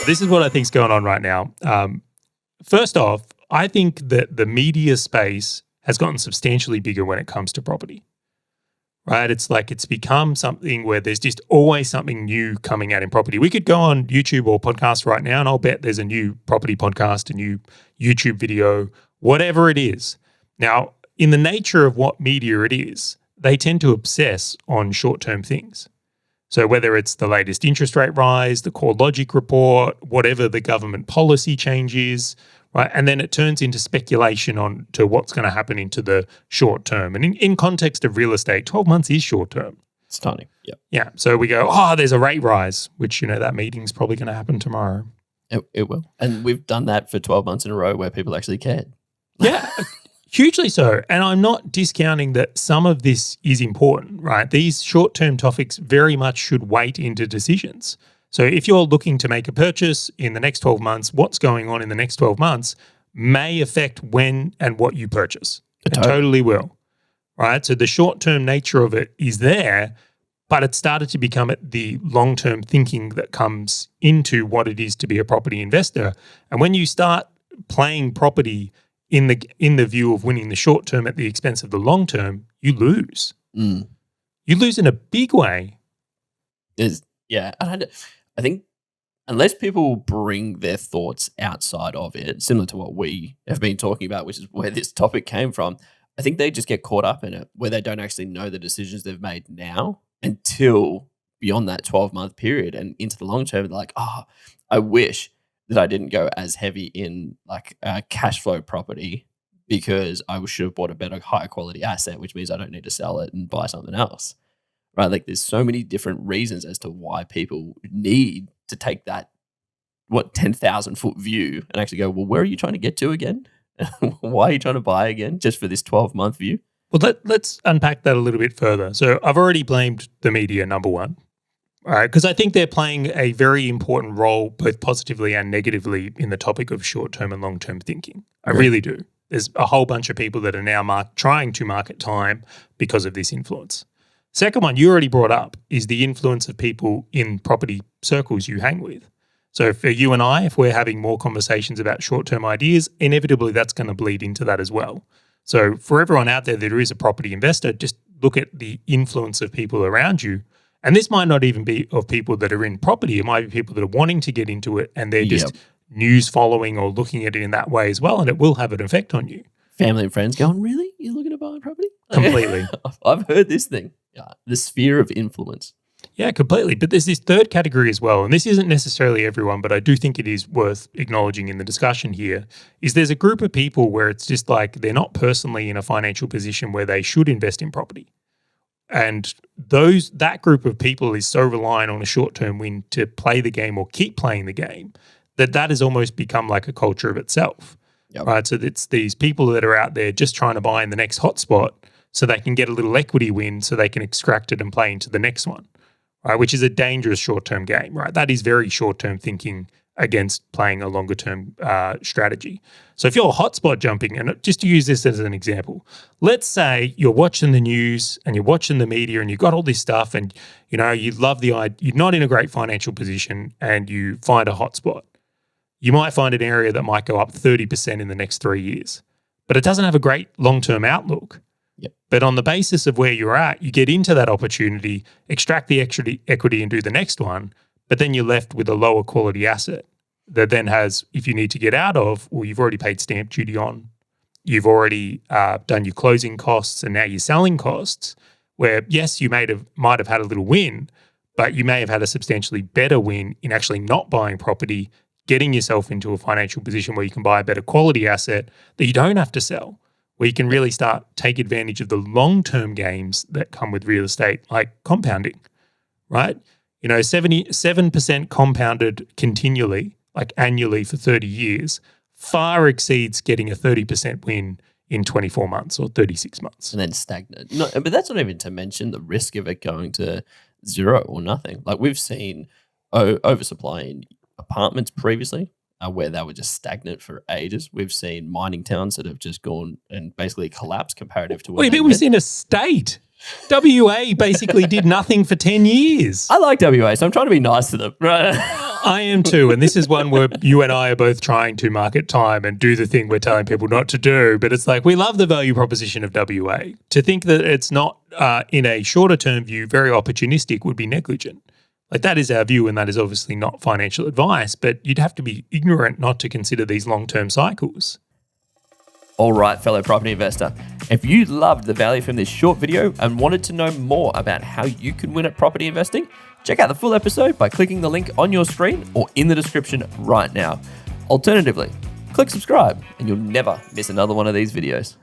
This is what I think is going on right now. First off, I think that the media space has gotten substantially bigger when it comes to property, right? It's like it's become something where there's just always something new coming out in property. We could go on YouTube or podcast right now, and I'll bet there's a new property podcast, a new YouTube video, whatever it is. Now, in the nature of what media it is, they tend to obsess on short-term things. So whether it's the latest interest rate rise, the core logic report, whatever the government policy change is, right? And then it turns into speculation on to what's going to happen into the short term. And in context of real estate, 12 months is short term. It's tiny. Yeah. Yeah. So we go, oh, there's a rate rise, which, that meeting's probably going to happen tomorrow. It will. And we've done that for 12 months in a row where people actually cared. Yeah. Hugely so. And I'm not discounting that some of this is important, right? These short-term topics very much should weight into decisions. So if you're looking to make a purchase in the next 12 months, what's going on in the next 12 months may affect when and what you purchase. It totally will, right? So the short-term nature of it is there, but it started to become the long-term thinking that comes into what it is to be a property investor. And when you start playing property in the view of winning the short term at the expense of the long term, you lose. You lose in a big way. Yeah. And I think unless people bring their thoughts outside of it, similar to what we have been talking about, which is where this topic came from, I think they just get caught up in it where they don't actually know the decisions they've made now until beyond that 12-month period and into the long term. They're like, I wish that I didn't go as heavy in like cash flow property because I should have bought a better, higher quality asset, which means I don't need to sell it and buy something else, right? Like there's so many different reasons as to why people need to take that, 10,000 foot view and actually go, well, where are you trying to get to again? Why are you trying to buy again just for this 12-month view? Well, let's unpack that a little bit further. So I've already blamed the media, number one. All right, because I think they're playing a very important role, both positively and negatively, in the topic of short-term and long-term thinking. I really do. There's a whole bunch of people that are now trying to market time because of this influence. Second one you already brought up is the influence of people in property circles you hang with. So for you and I, if we're having more conversations about short-term ideas, inevitably that's going to bleed into that as well. So for everyone out there that is a property investor, just look at the influence of people around you. And this might not even be of people that are in property. It might be people that are wanting to get into it and they're just news following or looking at it in that way as well. And it will have an effect on you. Family and friends going, really? You're looking to buy a property? Completely. I've heard this thing. Yeah, the sphere of influence. Yeah, completely. But there's this third category as well. And this isn't necessarily everyone, but I do think it is worth acknowledging in the discussion here, is there's a group of people where it's just like they're not personally in a financial position where they should invest in property. And that group of people is so reliant on a short-term win to play the game or keep playing the game that has almost become like a culture of itself, right? So it's these people that are out there just trying to buy in the next hotspot so they can get a little equity win so they can extract it and play into the next one, right? Which is a dangerous short-term game, right? That is very short-term thinking against playing a longer-term strategy. So if you're hotspot jumping, and just to use this as an example, let's say you're watching the news and you're watching the media and you've got all this stuff and, you love the idea, you're not in a great financial position and you find a hotspot. You might find an area that might go up 30% in the next 3 years, but it doesn't have a great long-term outlook. Yep. But on the basis of where you're at, you get into that opportunity, extract the equity and do the next one, but then you're left with a lower quality asset that then has, if you need to get out of, well, you've already paid stamp duty on, you've already done your closing costs and now your selling costs, where yes, you might have had a little win, but you may have had a substantially better win in actually not buying property, getting yourself into a financial position where you can buy a better quality asset that you don't have to sell, where you can really take advantage of the long-term gains that come with real estate, like compounding, right? 77% compounded continually, like annually for 30 years, far exceeds getting a 30% win in 24 months or 36 months. And then stagnant. No, but that's not even to mention the risk of it going to zero or nothing. Like we've seen oversupply in apartments previously where they were just stagnant for ages. We've seen mining towns that have just gone and basically collapsed comparative to what do you mean we've seen a state? WA basically did nothing for 10 years. I like WA, so I'm trying to be nice to them. Right? I am too. And this is one where you and I are both trying to market time and do the thing we're telling people not to do. But it's like, we love the value proposition of WA. To think that it's not, in a shorter term view, very opportunistic would be negligent. Like, that is our view, and that is obviously not financial advice, but you'd have to be ignorant not to consider these long-term cycles. All right, fellow property investor, if you loved the value from this short video and wanted to know more about how you can win at property investing, check out the full episode by clicking the link on your screen or in the description right now. Alternatively, click subscribe and you'll never miss another one of these videos.